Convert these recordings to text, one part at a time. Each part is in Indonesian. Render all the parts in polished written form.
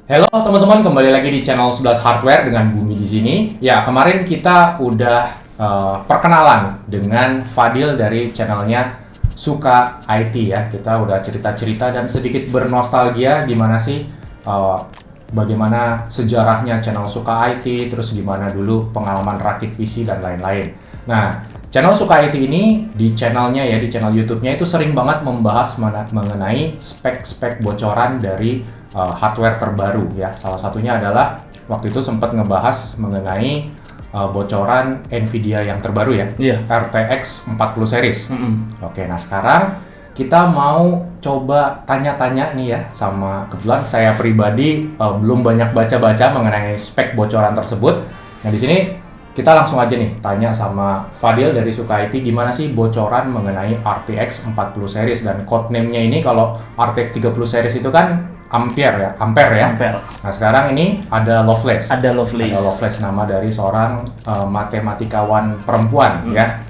Halo teman-teman, kembali lagi di channel 11 Hardware dengan Bumi di sini. Ya, kemarin kita udah perkenalan dengan Fadil dari channelnya Suka IT ya. Kita udah cerita-cerita dan sedikit bernostalgia gimana sih bagaimana sejarahnya channel Suka IT, terus gimana dulu pengalaman rakit PC dan lain-lain. Nah, channel Suka IT ini di channelnya ya, di channel YouTube-nya itu sering banget membahas mengenai spek-spek bocoran dari hardware terbaru ya. Salah satunya adalah waktu itu sempat ngebahas mengenai bocoran Nvidia yang terbaru ya, Iya. RTX 40 series. Oke, nah sekarang kita mau coba tanya-tanya nih ya, sama kebetulan saya pribadi belum banyak baca-baca mengenai spek bocoran tersebut. Nah di sini kita langsung aja nih tanya sama Fadil dari Suka IT gimana sih bocoran mengenai RTX 40 series, dan codename-nya ini kalau RTX 30 series itu kan Ampere ya. Ampere. Nah sekarang ini ada Lovelace. Ada Lovelace. Nama dari seorang matematikawan perempuan ya.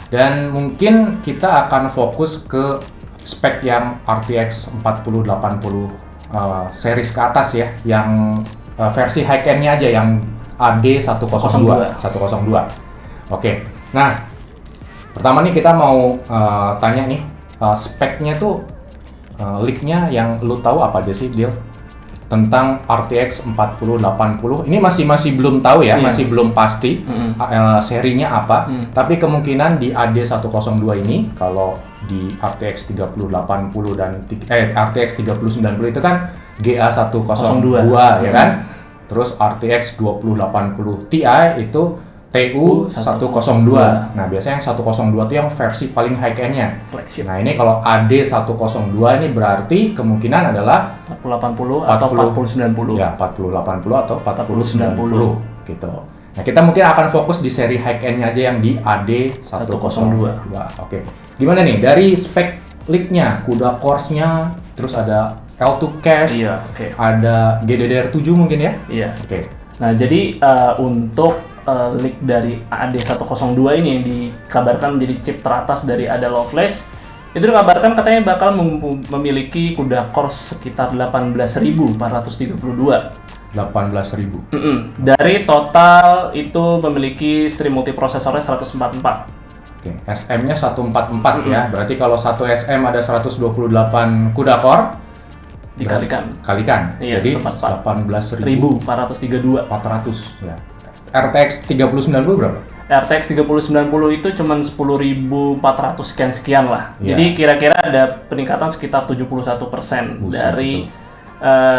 Dan mungkin kita akan fokus ke spek yang RTX 4080 series ke atas ya, yang versi high-end-nya aja, yang AD102. Oke. Nah, pertama nih kita mau tanya nih, speknya tuh leak-nya yang lu tahu apa aja sih, Dil? Tentang RTX 4080. Ini masih belum tahu ya, masih belum pasti serinya apa. Tapi kemungkinan di AD102 ini, kalau di RTX 3080 dan RTX 3090 itu kan GA102 ya kan. Terus RTX 2080 Ti itu TU102. Nah, biasanya yang 102 itu yang versi paling high-end-nya. Flagship. Nah, ini kalau AD102 ini berarti kemungkinan adalah 4080 atau 4090. Ya, 4080 atau 4090 gitu. Nah, kita mungkin akan fokus di seri high-end-nya aja yang di AD102. Oke. Gimana nih dari spek leak-nya, CUDA cores-nya, terus ada L2 cache, Iya, oke. ada GDDR7 mungkin ya? Iya. Oke. Nah, jadi untuk leak dari AD102 ini yang dikabarkan menjadi chip teratas dari Ada Lovelace, itu dikabarkan katanya bakal memiliki CUDA cores sekitar 18.432. 18.000. Dari total itu memiliki stream multiprosesornya 144. Oke, SM-nya 144 ya. Berarti kalau satu SM ada 128 CUDA core, kalikan. Iya, jadi 18.432. 400 ya. RTX 3090 berapa? RTX 3090 itu cuma 10.400 sekian lah. Ya. Jadi kira-kira ada peningkatan sekitar 71% dari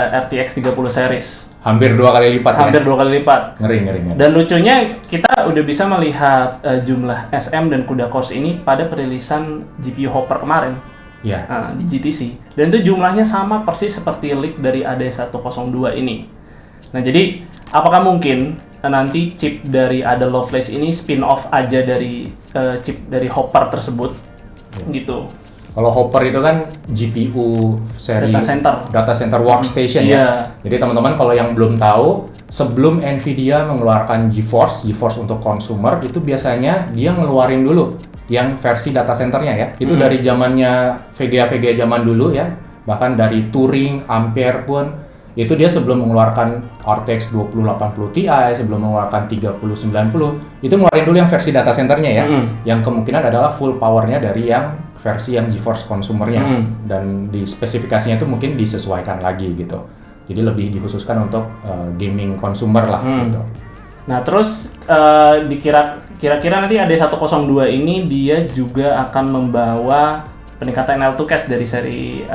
RTX 30 series. Hampir 2 kali lipat. Hampir 2 kali lipat. Ngeri. Dan lucunya kita udah bisa melihat jumlah SM dan CUDA cores ini pada perilisan GPU Hopper kemarin. Ya. Di GTC. Dan itu jumlahnya sama persis seperti leak dari AD102 ini. Nah, jadi apakah mungkin nanti chip dari Ada Lovelace ini spin-off aja dari chip dari Hopper tersebut? Gitu. Kalau Hopper itu kan GPU seri data center workstation ya. Jadi teman-teman kalau yang belum tahu, sebelum Nvidia mengeluarkan GeForce untuk consumer, itu biasanya dia ngeluarin dulu yang versi data centernya ya. Itu dari zamannya VGA zaman dulu ya. Bahkan dari Turing, Ampere pun itu dia sebelum mengeluarkan RTX 2080 Ti, sebelum mengeluarkan 3090, itu ngeluarin dulu yang versi data centernya ya. Yang kemungkinan adalah full powernya dari yang versi yang GeForce consumernya. Dan di spesifikasinya itu mungkin disesuaikan lagi gitu. Jadi lebih dikhususkan untuk gaming consumer lah gitu. Nah, terus kira-kira nanti AD102 ini dia juga akan membawa peningkatan L2 cache dari seri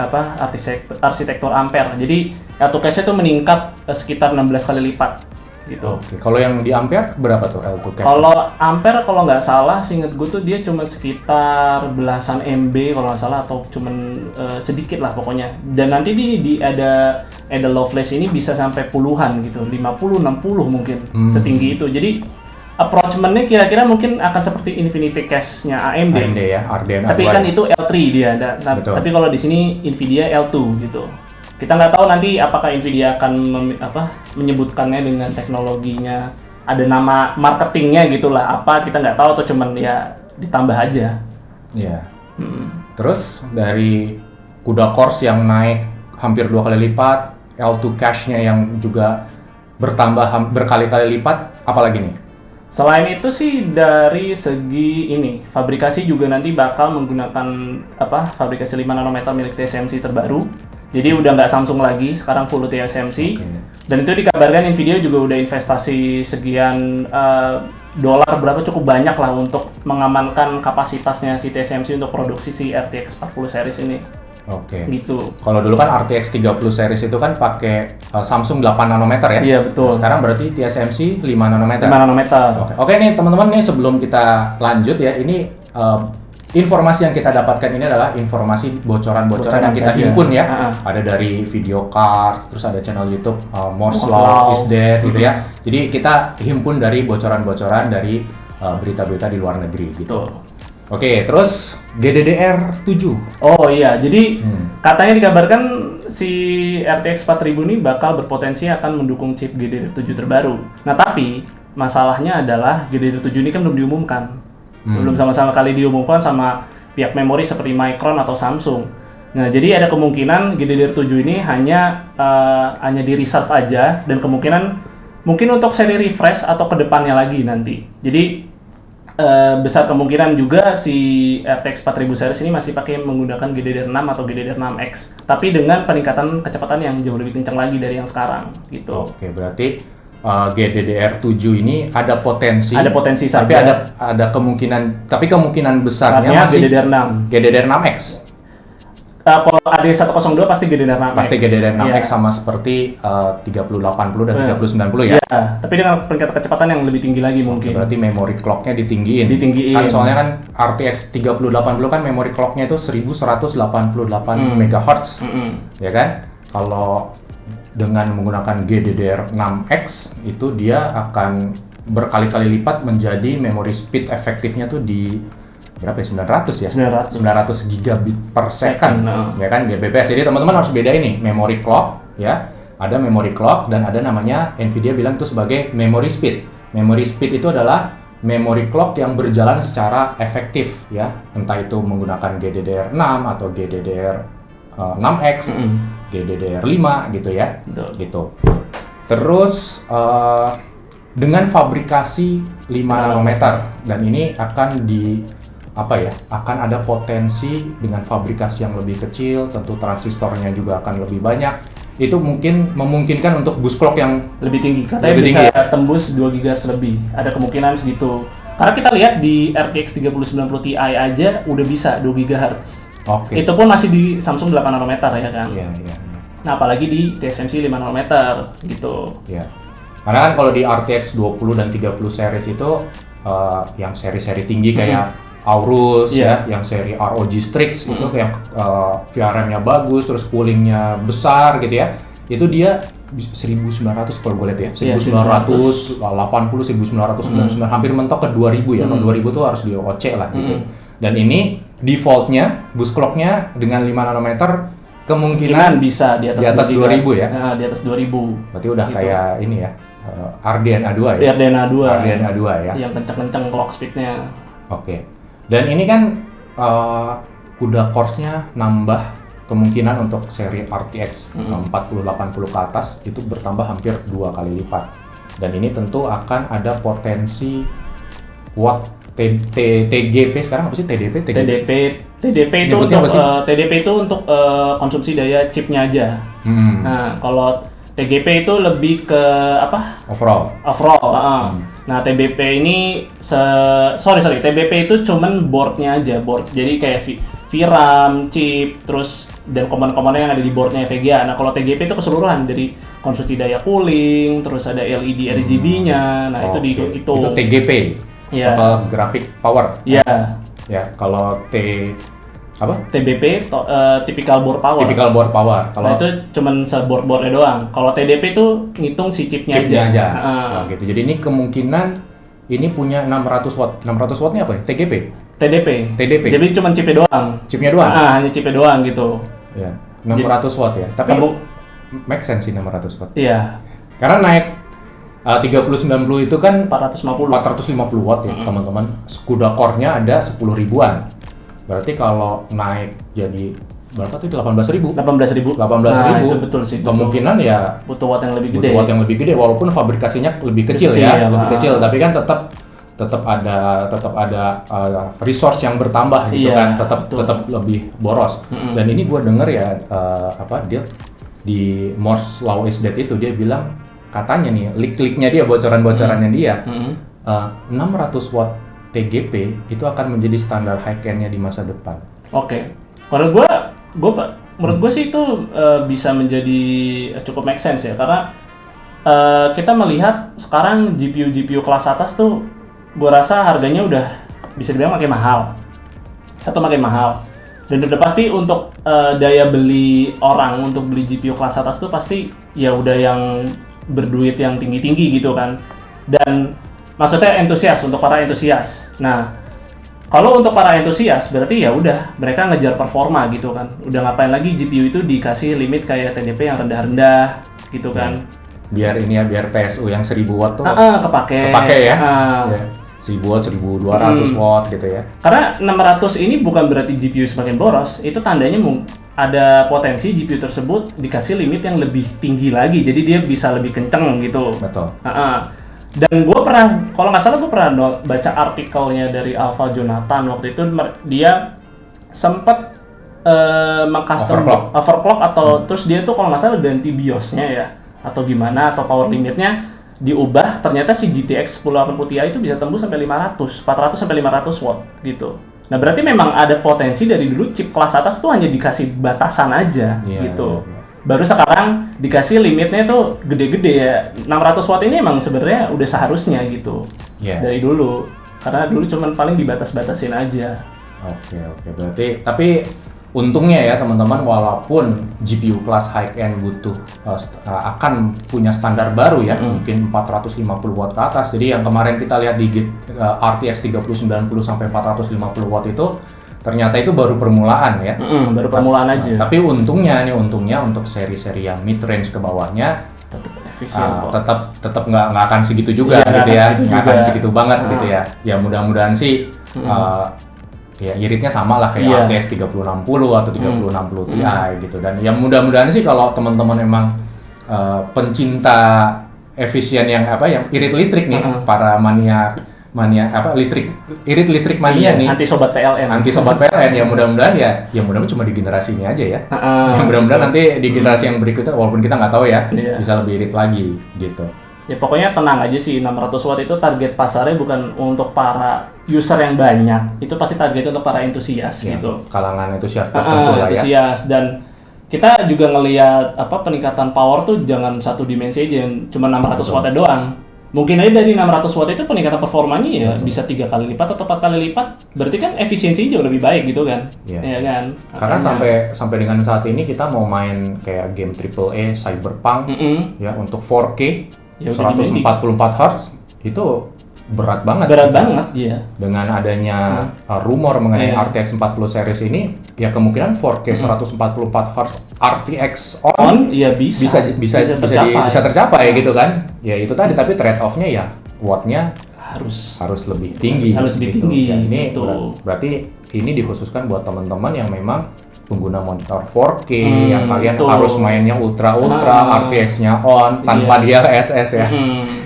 arsitektur Ampere. Jadi L2 cache itu meningkat sekitar 16 kali lipat gitu. Oke. Kalau yang di Ampere berapa tuh L2 cache? Kalau Ampere kalau nggak salah, seinget gue tuh dia cuma sekitar belasan MB kalau nggak salah, atau cuman sedikit lah pokoknya. Dan nanti ada Lovelace ini bisa sampai puluhan gitu, 50, 60 mungkin setinggi itu. Jadi approachment-nya kira-kira mungkin akan seperti Infinity Cache-nya AMD. AMD ya, RDNA. Tapi kan itu L3 dia. Tapi kalau di sini Nvidia L2 gitu. Kita nggak tahu nanti apakah Nvidia akan menyebutkannya dengan teknologinya, ada nama marketingnya gitulah, apa kita nggak tahu, atau cuman ya ditambah aja. Iya. Terus dari CUDA cores yang naik hampir 2 kali lipat, L2 cache-nya yang juga bertambah berkali-kali lipat, apalagi nih? Selain itu sih dari segi ini, fabrikasi juga nanti bakal menggunakan fabrikasi 5 nanometer milik TSMC terbaru. Jadi udah nggak Samsung lagi, sekarang full TSMC. Dan itu dikabarkan Nvidia juga udah investasi sekian dolar berapa cukup banyak lah untuk mengamankan kapasitasnya si TSMC untuk produksi si RTX 40 series ini. Gitu. Kalau dulu kan RTX 30 series itu kan pakai Samsung 8 nanometer ya? Iya, betul. Nah, sekarang berarti TSMC 5 nanometer. 5 nanometer. Oke nih teman-teman nih, sebelum kita lanjut ya, ini informasi yang kita dapatkan ini adalah informasi bocoran-bocoran yang kita himpun ya. Ada dari video cards, terus ada channel YouTube Moore's Law is Dead gitu ya. Jadi kita himpun dari bocoran-bocoran dari berita-berita di luar negeri gitu. Oke, terus GDDR7. Oh iya, jadi katanya dikabarkan si RTX 4000 ini bakal berpotensi akan mendukung chip GDDR7 terbaru. Nah, tapi masalahnya adalah GDDR7 ini kan belum diumumkan. Belum sama-sama kali diumumkan sama pihak memori seperti Micron atau Samsung. Nah, jadi ada kemungkinan GDDR7 ini hanya di reserve aja, dan kemungkinan mungkin untuk seri refresh atau kedepannya lagi nanti. Jadi besar kemungkinan juga si RTX 4000 series ini masih pakai menggunakan GDDR6 atau GDDR6X, tapi dengan peningkatan kecepatan yang jauh lebih kencang lagi dari yang sekarang gitu. Oke, berarti GDDR7 ini ada potensi saja. Tapi ada kemungkinan, tapi kemungkinan besarnya masih GDDR6X. Kalau AD102 pasti GDDR6X. Pasti GDDR6X sama seperti 3080 dan 3090 ya. Iya, tapi dengan peningkatan kecepatan yang lebih tinggi lagi mungkin. Berarti memory clock-nya ditinggiin. Kan soalnya kan RTX 3080 kan memory clock-nya itu 1188 MHz. Ya kan? Kalau dengan menggunakan GDDR6X itu dia akan berkali-kali lipat menjadi memory speed efektifnya tuh di berapa ya? 900 gigabit per second. Ya kan, Gbps. Jadi teman-teman harus beda ini, memory clock ya. Ada memory clock dan ada namanya Nvidia bilang itu sebagai memory speed. Memory speed itu adalah memory clock yang berjalan secara efektif ya. Entah itu menggunakan GDDR6 atau GDDR6X, GDDR5 gitu ya. Gitu. Terus dengan fabrikasi 5 nanometer, dan ini akan akan ada potensi dengan fabrikasi yang lebih kecil, tentu transistornya juga akan lebih banyak. Itu mungkin memungkinkan untuk boost clock yang lebih tinggi. Katanya bisa tembus 2 GHz lebih. Ada kemungkinan segitu. Karena kita lihat di RTX 3090 Ti aja udah bisa 2 GHz. Itu pun masih di Samsung 8 nanometer ya kan. Iya. Nah, apalagi di TSMC 5 nanometer gitu. Iya. Karena kan kalau di RTX 20 dan 30 series itu yang seri-seri tinggi kayak Aorus ya, yang seri ROG Strix itu yang VRM-nya bagus, terus coolingnya besar gitu ya. Itu dia 1900 kalau gue lihat ya, 1980, 1999, hampir mentok ke 2000 ya. Kalau 2000 tuh harus di OC lah gitu. Dan ini defaultnya, boost clock-nya dengan 5 nanometer kemungkinan bisa di atas 2000 ya. Nah, di atas 2000. Berarti udah gitu. Kayak ini ya, RDNA 2 ya. RDNA 2 ya. Yang kenceng-kenceng clock speed-nya. Oke. Dan ini kan CUDA cores-nya nambah, kemungkinan untuk seri RTX 4080 ke atas itu bertambah hampir 2 kali lipat. Dan ini tentu akan ada potensi watt TGP sekarang apa sih? TDP itu untuk TDP itu untuk konsumsi daya chipnya aja. Nah, kalau TGP itu lebih ke apa? Overall. Nah, TBP ini TBP itu cuman boardnya aja, jadi kayak VRAM, chip, terus dan komponen-komponen yang ada di boardnya VGA. Nah, kalau TGP itu keseluruhan dari konsumsi daya cooling, terus ada LED RGB-nya. Nah, itu TGP. Total Graphic Power. Iya. Ya, kalau TBP typical board power. Kalau itu cuman seboard-boardnya doang. Kalau TDP itu ngitung si chipnya aja. Nah, gitu. Jadi ini kemungkinan ini punya 600 watt. 600 wattnya apa nih? TDP. Jadi cuman chipnya doang. Hanya chipnya doang gitu. Ya, 600 watt ya. Tapi make sense sih 600 watt. Iya. Karena naik 3090 itu kan 450 watt ya, teman-teman. CUDA core-nya ada 10 ribuan. Berarti kalau naik jadi berapa tuh 18.000. 18.000. 18.000. Nah, itu betul sih. Kemungkinan ya butuh watt yang lebih gede. Butuh watt yang lebih gede walaupun fabrikasinya lebih kecil lebih kecil, tapi kan tetap ada resource yang bertambah gitu kan, tetap lebih boros. Dan ini gue denger ya dia di Moore's Law is Dead itu dia bilang katanya nih leak-leaknya dia, bocorannya dia 600 watt TGP itu akan menjadi standar high-end-nya di masa depan. Oke. Menurut gue sih itu bisa menjadi cukup make sense ya, karena kita melihat sekarang GPU kelas atas tuh gue rasa harganya udah bisa dibilang makin mahal. Makin mahal. Dan udah pasti untuk daya beli orang untuk beli GPU kelas atas tuh pasti ya udah yang berduit yang tinggi-tinggi gitu kan. Dan maksudnya untuk para entusias. Nah, kalau untuk para entusias berarti ya udah mereka ngejar performa gitu kan. Udah ngapain lagi GPU itu dikasih limit kayak TDP yang rendah-rendah gitu kan. Biar PSU yang 1000 watt tuh kepake ya. 1000 watt, 1200 watt gitu ya. Karena 600 ini bukan berarti GPU semakin boros, itu tandanya ada potensi GPU tersebut dikasih limit yang lebih tinggi lagi, jadi dia bisa lebih kenceng gitu. Betul. Dan gue pernah, kalau nggak salah gue pernah baca artikelnya dari Alpha Jonathan waktu itu, dia sempat mengcustom overclock atau terus dia tuh kalau nggak salah ganti BIOS-nya ya, atau gimana, atau power limitnya diubah, ternyata si GTX 1080 Ti itu bisa tembus sampai 400 sampai 500 watt gitu. Nah, berarti memang ada potensi dari dulu chip kelas atas tuh hanya dikasih batasan aja gitu. Baru sekarang dikasih limitnya tuh gede-gede ya. 600 watt ini emang sebenarnya udah seharusnya gitu. Dari dulu. Karena dulu cuman paling dibatas-batasin aja. Oke. Berarti tapi untungnya ya teman-teman, walaupun GPU kelas high-end butuh akan punya standar baru ya, mungkin 450 watt ke atas. Jadi yang kemarin kita lihat di RTX 3090 sampai 450 watt itu ternyata itu baru permulaan ya. Baru permulaan aja. Tapi untungnya untuk seri-seri yang mid range ke bawahnya tetap efisien kok. Tetap nggak akan segitu juga gitu ya. Nggak akan segitu banget gitu ya. Ya mudah-mudahan sih ya iritnya sama lah kayak RTX 3060 atau 3060 Ti gitu. Dan ya mudah-mudahan sih kalau teman-teman memang pencinta efisien yang irit listrik nih, para mania irit listrik mania nih, anti sobat PLN ya mudah-mudahan cuma di generasi ini aja ya. Ya mudah-mudahan nanti di generasi yang berikutnya walaupun kita nggak tahu ya bisa lebih irit lagi gitu. Ya pokoknya tenang aja sih, 600 watt itu target pasarnya bukan untuk para user yang banyak, itu pasti targetnya untuk para entusias gitu. Kalangan entusias tertentu lah ya. Dan kita juga ngelihat peningkatan power tuh jangan satu dimensi aja, cuma 600 watt doang. Mungkin aja dari 600 watt itu peningkatan performanya ya bisa 3 kali lipat atau 4 kali lipat. Berarti kan efisiensinya jauh lebih baik gitu kan. Ya kan? Karena sampai dengan saat ini kita mau main kayak game AAA Cyberpunk ya untuk 4K 144 Hz itu berat banget. Dengan adanya rumor mengenai RTX 40 series ini, ya kemungkinan 4K 144 Hz RTX on ya bisa tercapai gitu kan. Ya itu tadi, tapi trade off-nya ya watt-nya harus lebih tinggi. Ya, ini berarti ini dikhususkan buat teman-teman yang memang pengguna monitor 4K yang kalian harus mainnya ultra RTX-nya on tanpa dia SS ya.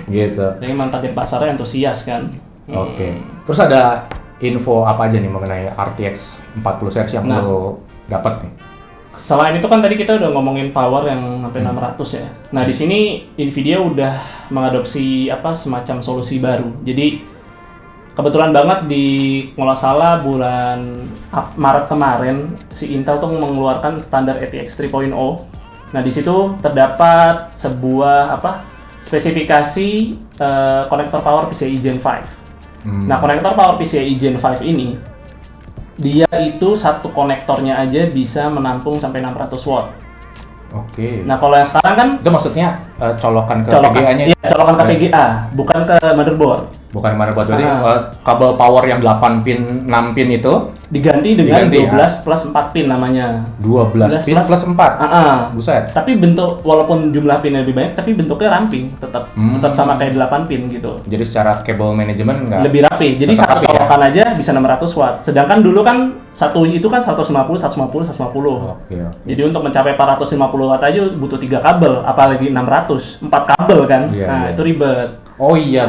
Gitu. Jadi memang target pasarnya entusias kan. Oke. Terus ada info apa aja nih mengenai RTX 40 series yang lo dapat nih? Selain itu kan tadi kita udah ngomongin power yang sampai 600 ya. Nah, di sini Nvidia udah mengadopsi semacam solusi baru. Jadi kebetulan banget kalau nggak salah bulan Maret kemarin si Intel tuh mengeluarkan standar ATX 3.0. Nah, di situ terdapat sebuah spesifikasi konektor power PCIe Gen 5. Nah, konektor power PCIe Gen 5 ini dia itu satu konektornya aja bisa menampung sampai 600 watt. Oke. Nah, kalau yang sekarang kan itu maksudnya colokan ke VGA-nya. Iya, colokan ke VGA, bukan ke motherboard. Bukan motherboard, berarti kabel power yang 8 pin, 6 pin itu diganti dengan diganti, 12 plus 4 pin namanya. 12 pin plus 4. Buset. Tapi bentuk, walaupun jumlah pinnya lebih banyak, tapi bentuknya ramping, tetap sama kayak 8 pin gitu. Jadi secara cable management nggak lebih rapi. Jadi tetap satu rapi, colokan aja bisa 600 watt. Sedangkan dulu kan satu itu kan 150, 150, 150. Oke. Jadi untuk mencapai 450 watt aja butuh 3 kabel, apalagi 600, 4 kabel kan. Iya. Itu ribet. Oh iya,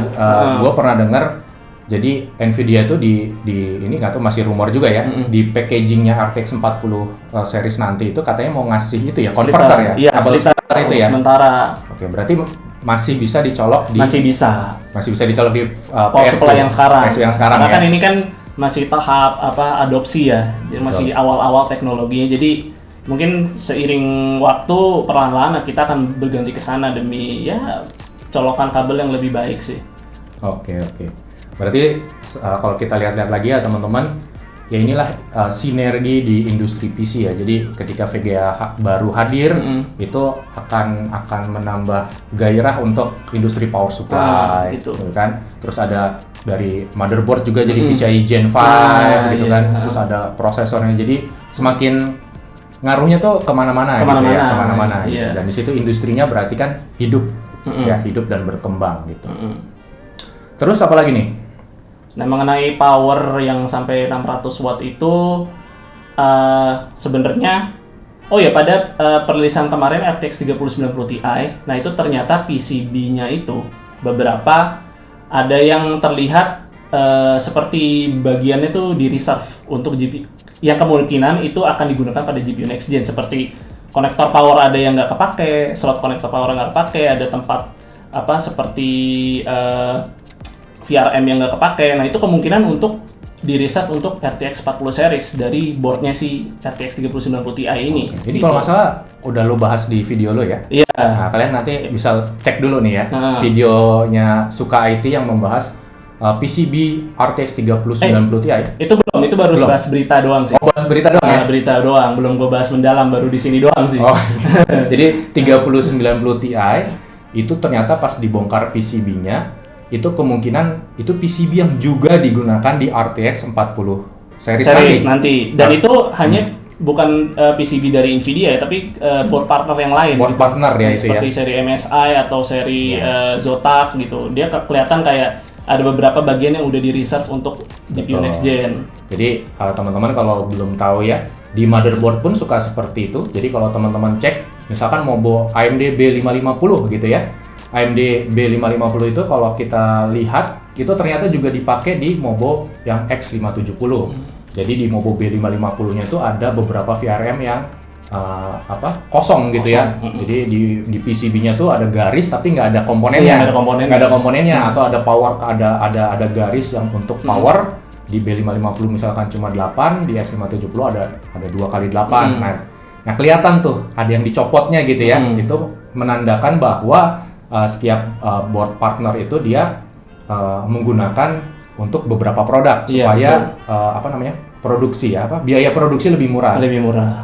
gua pernah dengar. Jadi Nvidia itu di ini nggak tahu, masih rumor juga ya, di packagingnya RTX 40 series nanti itu katanya mau ngasih itu ya, converter ya, iya, kabel splitter itu ya. Sementara. Oke, berarti masih bisa dicolok di Masih bisa dicolok di power PS supply yang sekarang. PS yang sekarang. Karena ya. kan ini kan masih tahap adopsi ya, jadi masih awal-awal teknologinya. Jadi mungkin seiring waktu perlahan-lahan kita akan berganti ke sana demi ya colokan kabel yang lebih baik sih. Oke. Berarti kalau kita lihat-lihat lagi ya teman-teman, ya inilah sinergi di industri PC ya. Jadi ketika VGA baru hadir, itu akan menambah gairah untuk industri power supply, gitu kan. Terus ada dari motherboard juga jadi PCIe Gen 5 gitu kan. Terus ada prosesornya, jadi semakin ngaruhnya tuh kemana-mana gitu ya, kemana-mana. Gitu. Dan di situ industrinya berarti kan hidup, ya hidup dan berkembang gitu. Terus apa lagi nih? Nah, mengenai power yang sampai 600 watt itu sebenarnya pada perilisan kemarin RTX 3090 Ti, nah itu ternyata PCB-nya itu beberapa ada yang terlihat seperti bagiannya tuh di reserve untuk GPU, yang kemungkinan itu akan digunakan pada GPU next gen, seperti konektor power ada yang nggak kepake, slot konektor power nggak kepake, ada tempat seperti VRM yang nggak kepake. Nah itu kemungkinan untuk di reserve untuk RTX 40 series dari boardnya si RTX 3090 Ti ini. Jadi kalau nggak salah udah lo bahas di video lo ya? Iya. Nah kalian nanti bisa cek dulu nih ya videonya Suka IT yang membahas PCB RTX 3090 Ti. Itu baru bahas berita doang sih. Oh, bahas berita doang ya? Berita doang, belum gue bahas mendalam, baru di sini doang sih. Oh, jadi 3090 Ti itu ternyata pas dibongkar PCB-nya itu kemungkinan itu PCB yang juga digunakan di RTX 40 series nanti. Dan itu hanya bukan PCB dari Nvidia ya, tapi board partner yang lain. Board partner ya itu ya. Seperti seri MSI atau seri Zotac gitu. Dia kelihatan kayak ada beberapa bagian yang udah di reserve untuk GPU next gen. Jadi teman-teman kalau belum tahu ya, di motherboard pun suka seperti itu. Jadi kalau teman-teman cek, misalkan mau bawa AMD B550 gitu ya. AMD B550 itu kalau kita lihat itu ternyata juga dipakai di Mobo yang X570. Jadi di Mobo B550-nya itu ada beberapa VRM yang kosong gitu ya. Jadi di PCB-nya tuh ada garis tapi nggak ada komponennya. Nggak ada komponennya atau ada power, ada garis yang untuk power. Di B550 misalkan cuma 8, di X570 ada 2x8. Nah kelihatan tuh ada yang dicopotnya gitu ya. Itu menandakan bahwa setiap board partner itu dia menggunakan untuk beberapa produk supaya produksi biaya produksi lebih murah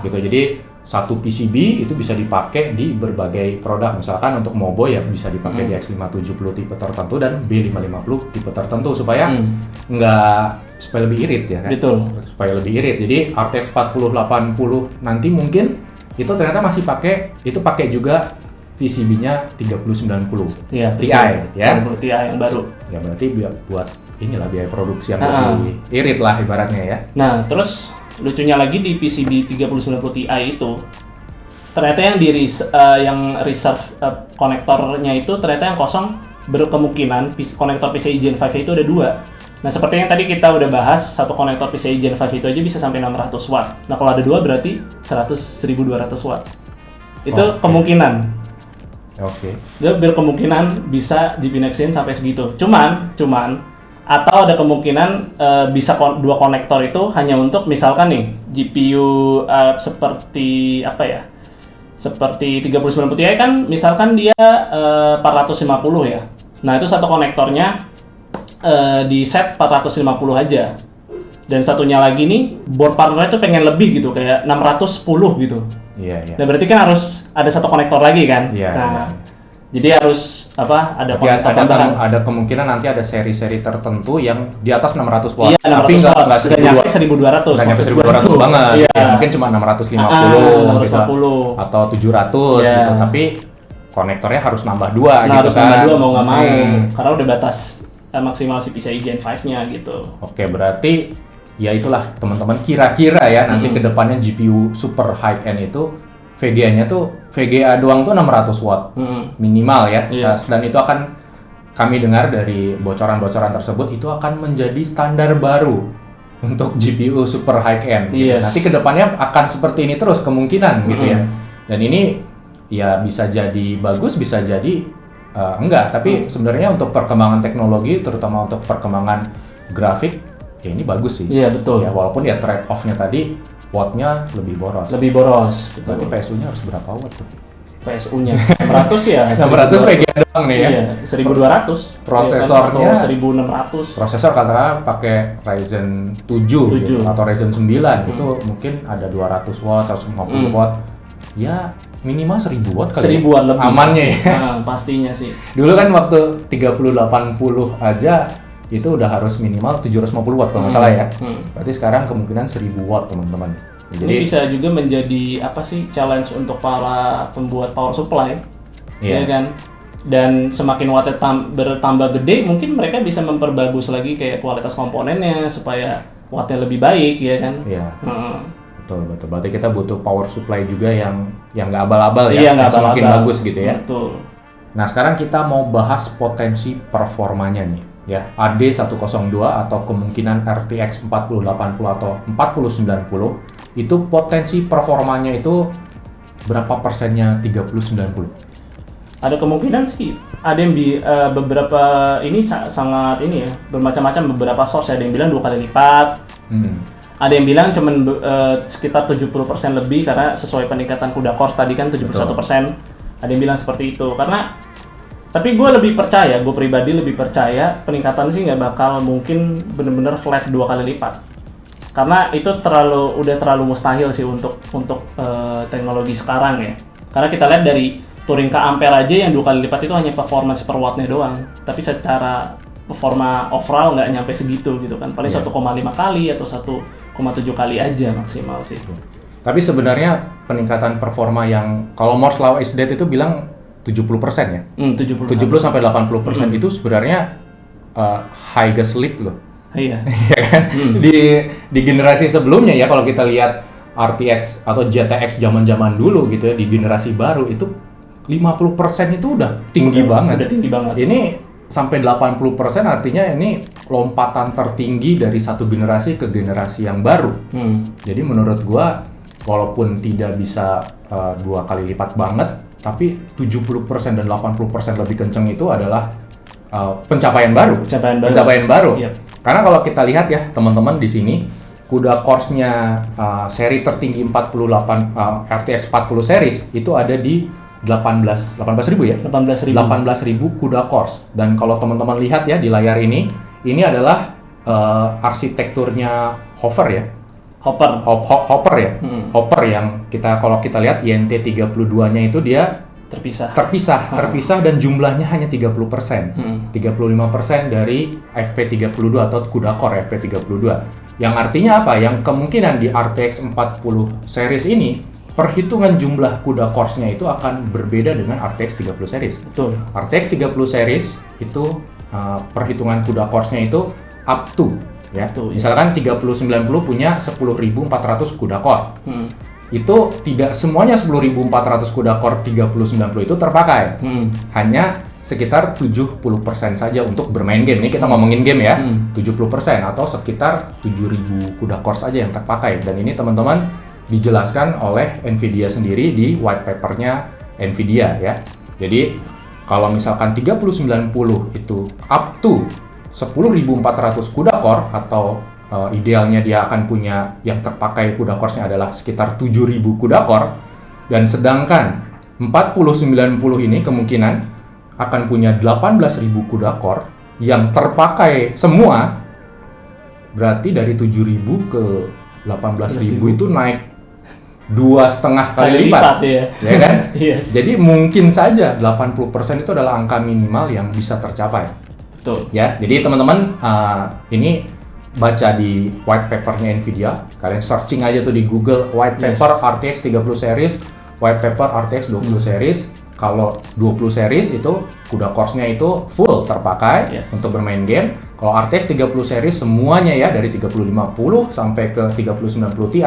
gitu. Jadi satu PCB itu bisa dipakai di berbagai produk, misalkan untuk Mobo ya bisa dipakai di X570 tipe tertentu dan B550 tipe tertentu supaya supaya lebih irit ya kan. Betul. Supaya lebih irit. Jadi RTX 4080 nanti mungkin itu ternyata masih pakai juga PCB-nya 3090 Ti ya. 30 Ti yang baru. Ya berarti buat inilah biaya produksi yang lebih irit lah ibaratnya ya. Nah, terus lucunya lagi di PCB 3090 Ti itu ternyata yang reserve konektornya itu ternyata yang kosong berkemungkinan konektor PCIe Gen 5 itu ada 2. Nah, seperti yang tadi kita udah bahas, satu konektor PCIe Gen 5 itu aja bisa sampai 600 watt. Nah, kalau ada 2 berarti 1200 watt. Itu kemungkinan. Dia berkemungkinan bisa dipinexin sampai segitu. Cuman atau ada kemungkinan bisa 2 konektor itu hanya untuk misalkan nih GPU seperti seperti 3090 Ti kan misalkan dia 450 ya. Nah, itu satu konektornya di set 450 aja. Dan satunya lagi nih board partner itu pengen lebih gitu, kayak 610 gitu. Iya. Nah, berarti kan harus ada satu konektor lagi kan. Iya. Nah, Jadi harus ada Jadi konektor tambahan. ada kemungkinan nanti ada seri-seri tertentu yang di atas 600 watt. Iya, 600 tapi watt. nggak Udah nyampe 1200. nggak nyampe maksud gua 1200 itu. banget. Iya. Ya, mungkin cuma 650 gitu, 650. atau 700 Iya. gitu. Tapi konektornya harus nambah 2 Nah, gitu harus kan. nambah 2 mau nggak mau. Karena udah batas maksimal si PCIe Gen 5-nya gitu. Oke, berarti ya itulah teman-teman, kira-kira ya nanti kedepannya GPU super high end itu VGA-nya tuh VGA doang tuh 600 watt minimal ya. Iya. Dan itu akan kami dengar dari bocoran-bocoran tersebut itu akan menjadi standar baru untuk GPU super high end. Gitu. Yes. Nanti kedepannya akan seperti ini terus kemungkinan gitu ya. Dan ini ya bisa jadi bagus, bisa jadi enggak. Tapi sebenarnya untuk perkembangan teknologi, terutama untuk perkembangan grafik, ya ini bagus sih. Iya, betul. Ya, walaupun ya trade off-nya tadi watt-nya lebih boros. Lebih boros. Berarti PSU-nya harus berapa watt tuh? PSU-nya 600 ya. 600 VGA doang nih ya. Iya, 1200. Prosesornya- atau 1600. Prosesor katakanlah pakai Ryzen 7 gitu, atau Ryzen 9 itu mungkin ada 200 watt, 150 watt. Ya minimal 1000 watt kali. 1000-an lebih. Amannya ya. Nah, pastinya sih. Dulu kan waktu 3080 aja itu udah harus minimal 750 watt kalau nggak salah ya. Berarti sekarang kemungkinan 1000 watt teman-teman. Ya, Ini bisa juga menjadi challenge untuk para pembuat power supply, Iya. ya kan? Dan semakin wattnya bertambah gede, mungkin mereka bisa memperbagus lagi kayak kualitas komponennya supaya wattnya lebih baik, ya kan? Iya. Heeh. Betul. Berarti kita butuh power supply juga yang nggak abal-abal ya, Iya, yang nggak semakin abal-abal. bagus gitu ya. Betul. Nah, sekarang kita mau bahas potensi performanya nih, ya. AD102 atau kemungkinan RTX 4080 atau 4090 itu potensi performanya itu berapa persennya 3090? Ada kemungkinan sih, ada yang beberapa ini sangat ini ya, bermacam-macam, beberapa source, ada yang bilang 2 kali lipat. Ada yang bilang cuman sekitar 70% lebih karena sesuai peningkatan CUDA cores tadi kan 71%. Ada yang bilang seperti itu karena tapi gue pribadi lebih percaya peningkatan sih nggak bakal mungkin bener-bener flat 2 kali lipat. Karena itu udah terlalu mustahil sih untuk teknologi sekarang ya. Karena kita lihat dari Turing ke Ampere aja yang 2 kali lipat itu hanya performance per wattnya doang. Tapi secara performa overall nggak nyampe segitu gitu kan. Paling 1,5 kali atau 1,7 kali aja maksimal sih. Tapi sebenarnya peningkatan performa yang kalau Moore's Law is dead itu bilang 70% ya. 70 sampai 80% itu sebenarnya highest leap loh. Iya. Ya kan? Di generasi sebelumnya ya, kalau kita lihat RTX atau GTX zaman-zaman dulu gitu ya, di generasi baru itu 50% itu udah tinggi banget. Udah tinggi banget. Ini sampai 80% artinya ini lompatan tertinggi dari satu generasi ke generasi yang baru. Jadi menurut gua walaupun tidak bisa 2 kali lipat banget, tapi 70% dan 80% lebih kenceng itu adalah pencapaian baru. Pencapaian baru. Yep. Karena kalau kita lihat ya teman-teman di sini, CUDA cores-nya seri tertinggi 48 RTX 40 series itu ada di 18.000 ya? 18.000 CUDA cores. Dan kalau teman-teman lihat ya di layar ini adalah arsitekturnya Hopper ya. Hopper ya. Hopper yang kalau kita lihat INT 32-nya itu dia terpisah dan jumlahnya hanya 30%. 35% dari FP32 atau CUDA core FP32. Yang artinya apa? Yang kemungkinan di RTX 40 series ini perhitungan jumlah CUDA cores-nya itu akan berbeda dengan RTX 30 series. Betul. RTX 30 series itu perhitungan CUDA cores-nya itu up to ya. Misalkan 3090 punya 10.400 CUDA core. Itu tidak semuanya 10.400 CUDA core 3090 itu terpakai. Hanya sekitar 70% saja untuk bermain game. Ini kita ngomongin game ya. 70% atau sekitar 7.000 CUDA core saja yang terpakai. Dan ini teman-teman dijelaskan oleh Nvidia sendiri di white papernya Nvidia ya. Jadi kalau misalkan 3090 itu up to 10.400 CUDA core atau idealnya dia akan punya yang terpakai CUDA cores-nya adalah sekitar 7.000 CUDA core, dan sedangkan 4090 ini kemungkinan akan punya 18.000 CUDA core yang terpakai semua. Berarti dari 7.000 ke 18.000 itu naik 2,5 kali lipat. Ya. Ya kan? Yes. Jadi mungkin saja 80% itu adalah angka minimal yang bisa tercapai. Betul. Ya, jadi teman-teman ini baca di white papernya Nvidia, kalian searching aja tuh di Google white paper RTX 30 series, white paper RTX 20 series. Kalau 20 series itu CUDA cores-nya itu full terpakai untuk bermain game. Kalau RTX 30 series semuanya ya dari 3050 sampai ke 3090 Ti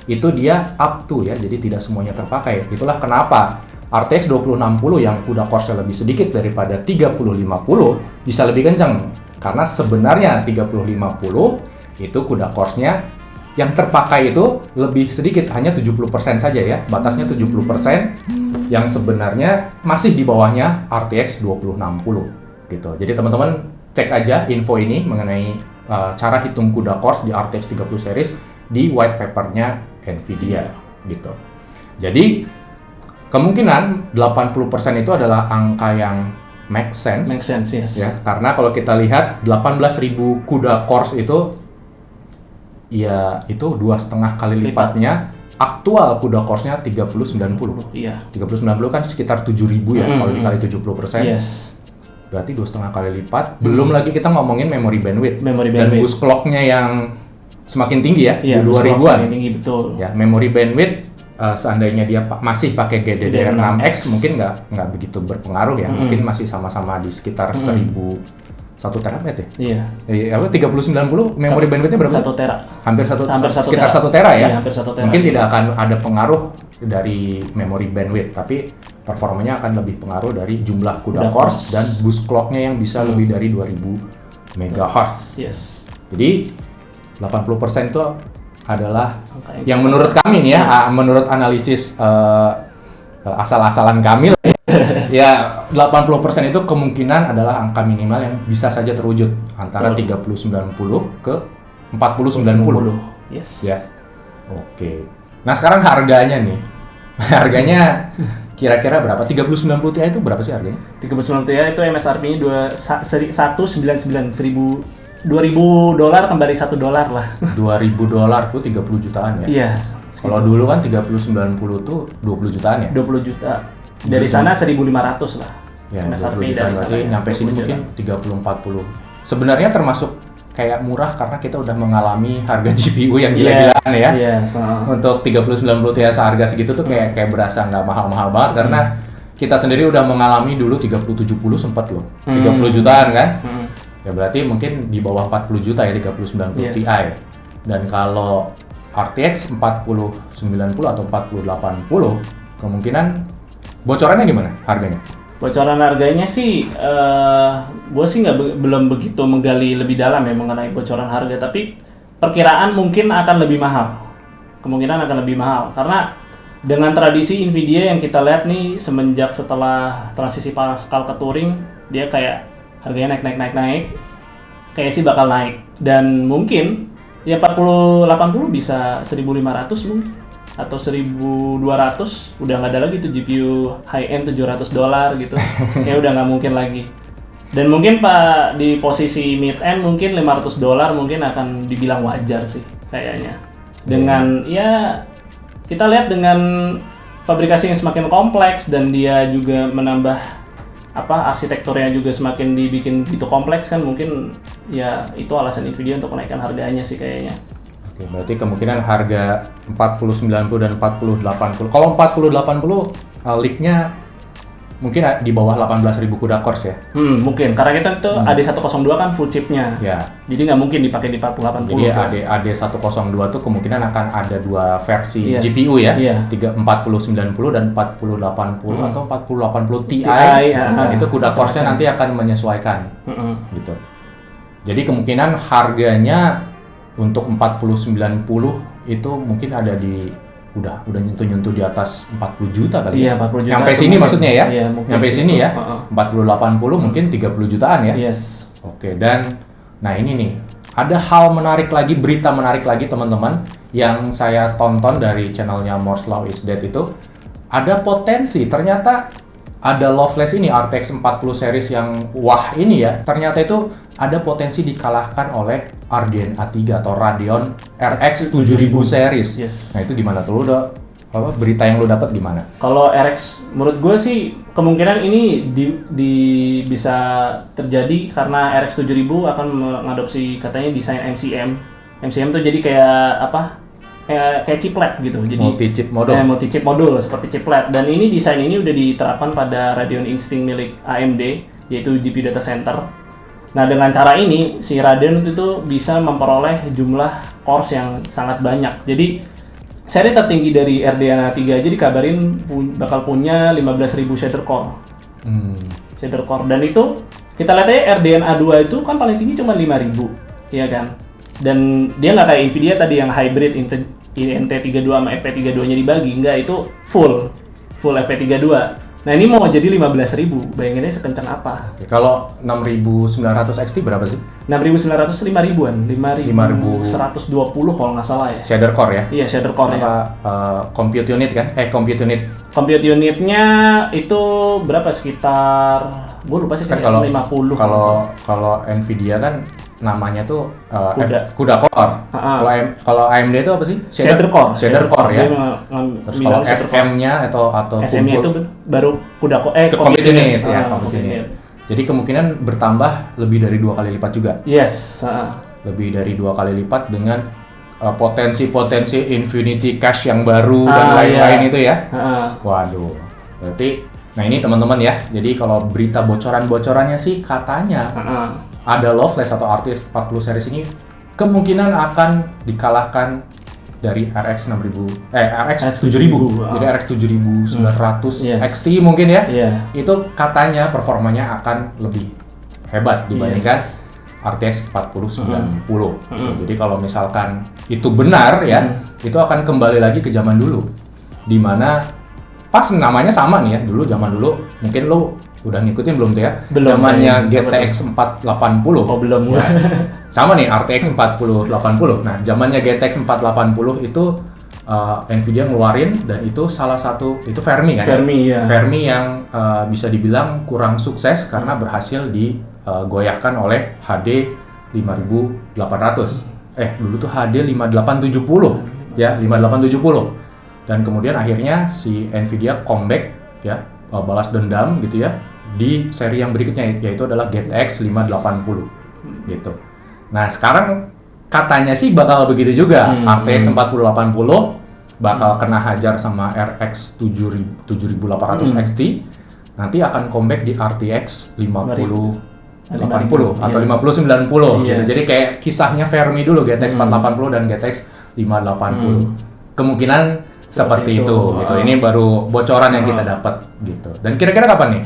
itu dia up to ya, jadi tidak semuanya terpakai. Itulah kenapa RTX 2060 yang CUDA cores-nya lebih sedikit daripada 3050 bisa lebih kencang. Karena sebenarnya 3050 itu CUDA cores-nya yang terpakai itu lebih sedikit, hanya 70% saja ya. Batasnya 70% yang sebenarnya masih di bawahnya RTX 2060 gitu. Jadi teman-teman cek aja info ini mengenai cara hitung CUDA cores di RTX 30 series di white paper-nya Nvidia gitu. Jadi kemungkinan 80% itu adalah angka yang make sense. Make sense, yes. Ya, karena kalau kita lihat 18.000 CUDA cores itu ya itu 2,5 kali lipatnya aktual CUDA cores-nya 3090. Iya. 3090 kan sekitar 7.000 ya kalau dikali 70%. Yes. Berarti 2,5 kali lipat. Belum lagi kita ngomongin memory bandwidth. Dan bandwidth. boost clock-nya yang semakin tinggi ya, Iya, 2000-an. semakin tinggi, betul. Ya, memory bandwidth seandainya dia masih pakai GDDR6X mungkin nggak begitu berpengaruh ya. Mungkin masih sama-sama di sekitar 1 terabyte ya. Iya. 3090 memory bandwidth-nya berapa? 1 tera. Sekitar 1 tera ya. Iya, hampir 1 tera. Mungkin tidak akan ada pengaruh dari memory bandwidth, tapi performanya akan lebih pengaruh dari jumlah CUDA cores dan boost clock-nya yang bisa lebih dari 2000 MHz. Yes. Jadi 80% itu adalah yang menurut kami nih ya, menurut analisis asal-asalan kami lah ya, 80% itu kemungkinan adalah angka minimal yang bisa saja terwujud antara 3090 ke 4090. Yes. Ya. Oke. Nah, sekarang harganya nih. Harganya kira-kira berapa? 3090 Ti itu berapa sih harganya? 3090 Ti itu MSRP-nya $199 $2.000 kembali $1 lah. $2.000 tuh 30 jutaan ya? Iya. Kalau dulu kan 3090 tuh 20 jutaan ya? 20 juta. Dari sana 1.500 lah. Ya, MSRP 20 jutaan berarti nyampe sini mungkin 30-40. Sebenarnya termasuk kayak murah karena kita udah mengalami harga GPU yang gila-gilaan ya. Yes. Untuk 3090 Ti seharga segitu tuh kayak berasa nggak mahal-mahal banget karena kita sendiri udah mengalami dulu 3070 sempat loh. 30 jutaan kan? Ya berarti mungkin di bawah 40 juta ya 3090 Ti. Dan kalau RTX 4090 atau 4080 kemungkinan bocorannya gimana harganya? Bocoran harganya sih, gue sih belum begitu menggali lebih dalam ya mengenai bocoran harga, tapi perkiraan mungkin akan lebih mahal. Kemungkinan akan lebih mahal karena dengan tradisi Nvidia yang kita lihat nih semenjak setelah transisi Pascal ke Turing, dia kayak harganya naik. Kayak sih bakal naik dan mungkin ya 4080 bisa 1500 mungkin atau 1200 udah nggak ada lagi tuh GPU high end $700 gitu. Kayak udah nggak mungkin lagi. Dan mungkin Pak di posisi mid end mungkin $500 mungkin akan dibilang wajar sih kayaknya. Dengan ya kita lihat dengan fabrikasi yang semakin kompleks dan dia juga menambah arsitekturnya juga semakin dibikin gitu kompleks kan, mungkin ya itu alasan Nvidia untuk menaikkan harganya sih kayaknya. Oke, berarti kemungkinan harga 4090 dan 4080. Kalau 4080 leak-nya mungkin di bawah 18.000 CUDA cores ya? Mungkin karena kita tuh AD102 kan full chipnya. Ya. Jadi nggak mungkin dipakai di 4080. Jadi AD102 tuh kemungkinan akan ada dua versi GPU ya, 4090 dan 4080 atau 4080 Ti. Itu CUDA cores-nya nanti akan menyesuaikan. Gitu. Jadi kemungkinan harganya untuk 4090 itu mungkin ada di udah nyentuh di atas 40 juta kali ya. 40 juta. Sampai sini maksudnya ya. Iya, sampai sini ya. 4080 mungkin 30 jutaan ya. Yes. Oke, dan nah ini nih. Ada hal menarik lagi, berita menarik lagi teman-teman yang saya tonton dari channelnya Moore's Law is Dead itu. Ada potensi ternyata ada Loveless ini RTX 40 series yang wah ini ya, ternyata itu ada potensi dikalahkan oleh RDNA 3 atau Radeon RX 7000 series. Yes. Nah itu gimana tuh, lu udah berita yang lu dapat gimana? Kalau RX, menurut gue sih kemungkinan ini bisa terjadi karena RX 7000 akan mengadopsi katanya desain MCM. MCM tuh jadi kayak apa? Kayak chiplet gitu. Jadi Multi-chip modul. Multi-chip modul seperti chiplet. Dan ini desain ini udah diterapkan pada Radeon Instinct milik AMD, yaitu GPU data center. Nah, dengan cara ini si Radeon itu bisa memperoleh jumlah cores yang sangat banyak. Jadi seri tertinggi dari RDNA 3 aja dikabarin bakal punya 15.000 shader core. Shader core. Dan itu kita lihat aja RDNA 2 itu kan paling tinggi cuma 5.000, ya kan? Dan dia nggak kayak Nvidia tadi yang hybrid NT32 sama FP32-nya dibagi, enggak, itu full FP32. Nah, ini mau jadi 15.000, bayanginnya sekencang apa? Kalau 6900 XT berapa sih? 6900 5.000-an, 5120 kalau nggak salah ya. Shader core ya? Iya, shader core ya. Compute unit kan? Compute unit. Compute unitnya itu berapa, sekitar gue lupa sih, Kan kayak 50. kalau Nvidia kan namanya tuh Kuda. CUDA core. Kalau AMD itu apa sih? Shader core ya. Terus kalau SM-nya atau SM-nya itu baru Kuda core. Compute unit ya, compute unit. Jadi kemungkinan bertambah lebih dari 2 kali lipat juga. Yes. Lebih dari 2 kali lipat dengan potensi Infinity Cache yang baru dan lain-lain itu ya. Waduh. Berarti, nah ini teman-teman ya. Jadi kalau berita bocorannya sih katanya ada Loveless atau RTX 40 series ini kemungkinan akan dikalahkan dari RX 7000. Jadi RX 7900 XT mungkin ya. Itu katanya performanya akan lebih hebat dibandingkan RTX 4090. Jadi kalau misalkan itu benar ya, itu akan kembali lagi ke zaman dulu. Dimana pas namanya sama nih ya, zaman dulu mungkin lo udah ngikutin belum tuh ya? Belum. Zamannya GTX 480. Oh, belum. Ya. Sama nih RTX 4080. Nah, zamannya GTX 480 itu Nvidia ngeluarin, dan itu salah satu, itu Fermi kan? Fermi yang bisa dibilang kurang sukses karena berhasil digoyahkan oleh HD 5800. Dulu tuh HD 5870 ya, 5870. Dan kemudian akhirnya si Nvidia comeback ya, balas dendam gitu ya di seri yang berikutnya, yaitu adalah GTX 580 gitu. Nah, sekarang katanya sih bakal begitu juga. RTX 4080 bakal kena hajar sama RX 7800 XT. Nanti akan comeback di RTX 5080 atau 5090 gitu. Jadi kayak kisahnya Fermi dulu, GTX 480 dan GTX 580. Kemungkinan seperti itu gitu. Ini baru bocoran yang kita dapat gitu. Dan kira-kira kapan nih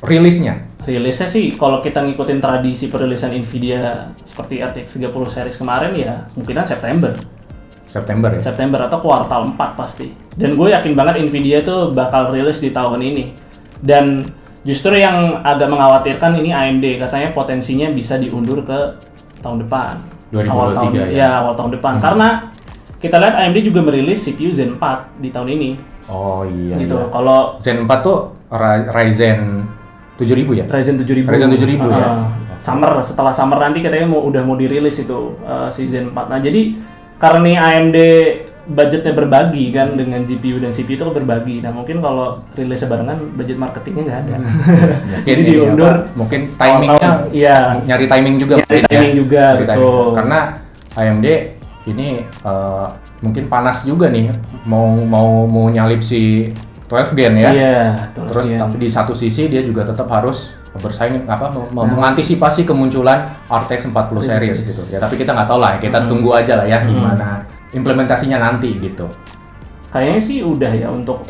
rilisnya? Rilisnya sih kalau kita ngikutin tradisi perilisan Nvidia seperti RTX 30 series kemarin ya kemungkinan September ya? September atau kuartal 4 pasti. Dan gue yakin banget Nvidia tuh bakal rilis di tahun ini. Dan justru yang agak mengkhawatirkan ini AMD, katanya potensinya bisa diundur ke tahun depan. 2023 awal tahun depan. Karena kita lihat AMD juga merilis CPU Zen 4 di tahun ini. Oh iya. Gitu. Iya. Kalau Zen 4 tuh Ryzen 7000 ya? Ryzen 7000 ya. Setelah summer nanti katanya udah mau dirilis itu si Zen 4. Nah, jadi karena nih AMD budgetnya berbagi kan dengan GPU dan CPU itu berbagi. Nah, mungkin kalau rilisnya barengan budget marketingnya nggak ada. Jadi diundur. Mungkin timingnya nyari timing juga. Betul. Karena AMD ini mungkin panas juga nih mau nyalip si 12 Gen ya. Terus tapi di satu sisi dia juga tetap harus bersaing mengantisipasi kemunculan RTX 40 series gitu. Ya tapi kita nggak tahu lah, kita tunggu aja lah ya gimana implementasinya nanti gitu. Kayaknya sih udah ya untuk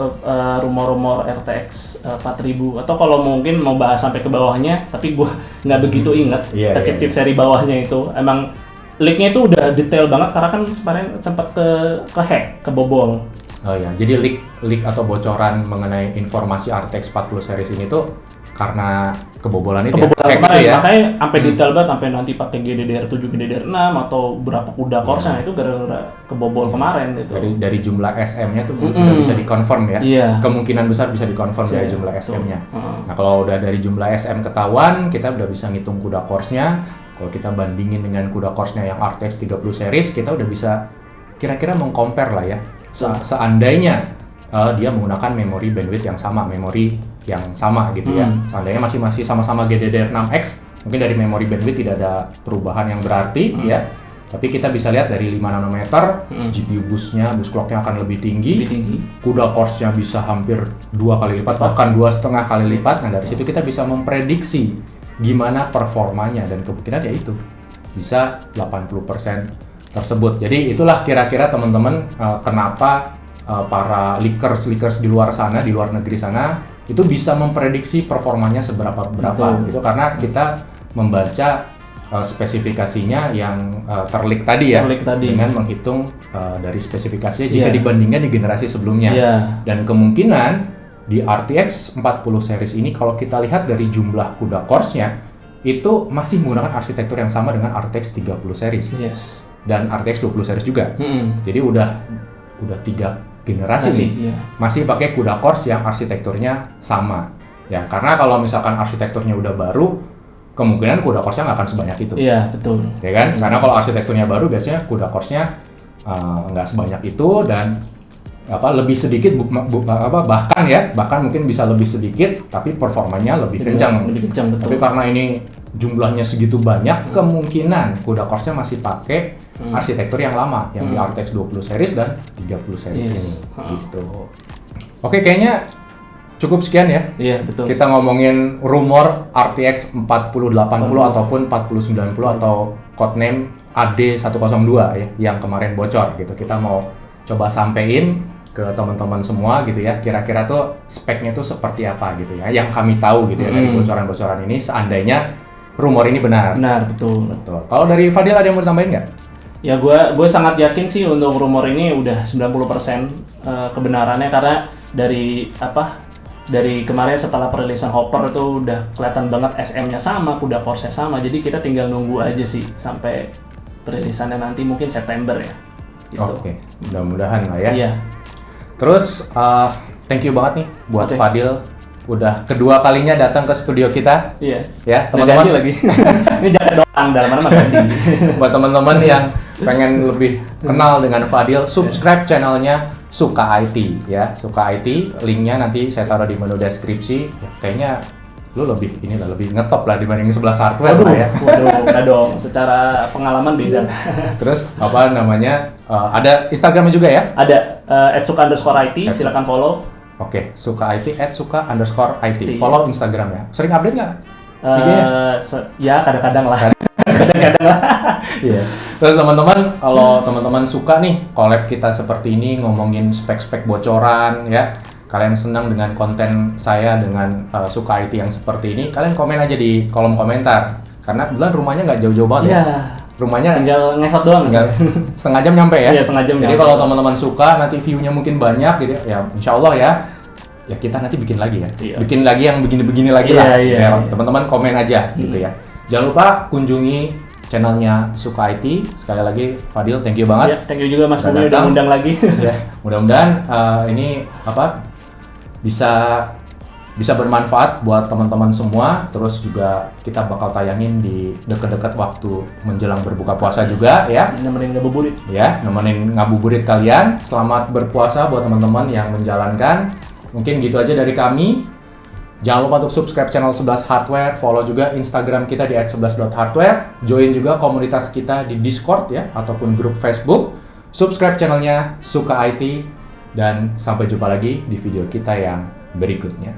rumor-rumor RTX 4000, atau kalau mungkin mau bahas sampai ke bawahnya, tapi gua nggak begitu inget chip-chip seri bawahnya itu. Emang leak-nya itu udah detail banget karena kan kemarin sempat ke hack, kebobol. Oh ya, jadi leak atau bocoran mengenai informasi RTX 40 series ini tuh karena kebobolan itu kemarin, gitu ya. Makanya sampai detail banget, sampai nanti pakai GDDR7, GDDR6 atau berapa kuda core-nya itu gara-gara kebobol kemarin gitu. Dari jumlah SM-nya tuh udah bisa dikonfirm ya. Kemungkinan besar bisa dikonfirm dari jumlah SM-nya. Nah, kalau udah dari jumlah SM ketahuan, kita udah bisa ngitung kuda core-nya. Kalau kita bandingin dengan kuda core-nya yang RTX 30 series, kita udah bisa kira-kira meng-compare lah ya Seandainya dia menggunakan memori bandwidth yang sama, memori yang sama gitu ya. Seandainya masih sama-sama GDDR6X, mungkin dari memori bandwidth tidak ada perubahan yang berarti ya. Tapi kita bisa lihat dari 5 nanometer, GPU bus clock-nya akan lebih tinggi. CUDA cores-nya bisa hampir 2 kali lipat, bahkan 2,5 kali lipat. Nah, dari situ kita bisa memprediksi gimana performanya, dan kemungkinan ya itu bisa 80% tersebut. Jadi itulah kira-kira teman-teman kenapa para leakers di luar sana, di luar negeri sana, itu bisa memprediksi performanya seberapa gitu, karena kita membaca spesifikasinya yang terleak tadi ya, dengan menghitung dari spesifikasinya jika dibandingkan di generasi sebelumnya. Dan kemungkinan di RTX 40 series ini kalau kita lihat dari jumlah CUDA cores-nya itu masih menggunakan arsitektur yang sama dengan RTX 30 series dan RTX 20 series juga. Jadi udah 3 generasi nih masih pakai CUDA cores yang arsitekturnya sama. Ya, karena kalau misalkan arsitekturnya udah baru, kemungkinan CUDA cores-nya nggak akan sebanyak itu. Iya, betul. Ya kan? Karena kalau arsitekturnya baru biasanya CUDA cores-nya nggak sebanyak itu, dan lebih sedikit bahkan mungkin bisa lebih sedikit tapi performanya lebih kencang. Betul. Tapi karena ini jumlahnya segitu banyak, kemungkinan CUDA cores-nya masih pakai arsitektur yang lama, yang di RTX 20 series dan 30 series ini. Gitu. Oke, kayaknya cukup sekian ya. Iya, betul. Kita ngomongin rumor RTX 4080 ataupun 4090 atau codename AD102 ya, yang kemarin bocor gitu. Kita mau coba sampein ke teman-teman semua gitu ya. Kira-kira tuh speknya tuh seperti apa gitu ya, yang kami tahu gitu ya dari bocoran-bocoran ini, seandainya rumor ini benar. Benar, betul. Kalau dari Fadil ada yang mau ditambahin nggak? Ya, gue sangat yakin sih untuk rumor ini udah 90% kebenarannya, karena dari kemarin setelah perilisan Hopper itu udah kelihatan banget SM-nya sama, CUDA cores-nya sama. Jadi kita tinggal nunggu aja sih sampai perilisannya nanti mungkin September ya. Gitu. Oke, mudah-mudahan lah ya. Iya. Terus thank you banget nih buat Fadil, udah kedua kalinya datang ke studio kita. Iya. Ya, teman-teman lagi. Ini jangan doang, dalam mana ganti. Buat teman-teman yang pengen lebih kenal dengan Fadil, subscribe channelnya Suka IT ya, Suka IT. Linknya nanti saya taruh di menu deskripsi. Ya, kayaknya lu lebih ngetop lah dibanding 11 hardware lah ya. Waduh, enggak dong. Secara pengalaman beda. Terus ada Instagramnya juga ya? Ada @suka_IT, silakan follow. Oke, Suka IT @suka_IT. Follow Instagramnya. Sering update nggak? Ya kadang-kadang lah. Iya. Terus teman-teman, kalau teman-teman suka nih collab kita seperti ini, ngomongin spek-spek bocoran ya, kalian senang dengan konten saya dengan Suka IT yang seperti ini, kalian komen aja di kolom komentar. Karena kebetulan rumahnya nggak jauh-jauh banget. Iya. Rumahnya tinggal ngesot doang sih. Setengah jam nyampe ya. Iya, setengah jam. Jadi kalau teman-teman suka, nanti view-nya mungkin banyak gitu ya. Insya Allah ya kita nanti bikin lagi ya. Iya. Bikin lagi yang begini-begini lagi lah. Iya. Teman-teman komen aja gitu ya. Jangan lupa kunjungi channelnya Suka IT. Sekali lagi Fadil, thank you banget. Ya, thank you juga Mas Budi udah undang lagi. Ya, mudah-mudahan ini bisa bermanfaat buat teman-teman semua. Terus juga kita bakal tayangin di dekat-dekat waktu menjelang berbuka puasa juga ya. Nemenin ngabuburit. Ya, nemenin ngabuburit kalian. Selamat berpuasa buat teman-teman yang menjalankan. Mungkin gitu aja dari kami. Jangan lupa untuk subscribe channel 11 Hardware, follow juga Instagram kita di @11.hardware, join juga komunitas kita di Discord ya, ataupun grup Facebook, subscribe channelnya Suka IT, dan sampai jumpa lagi di video kita yang berikutnya.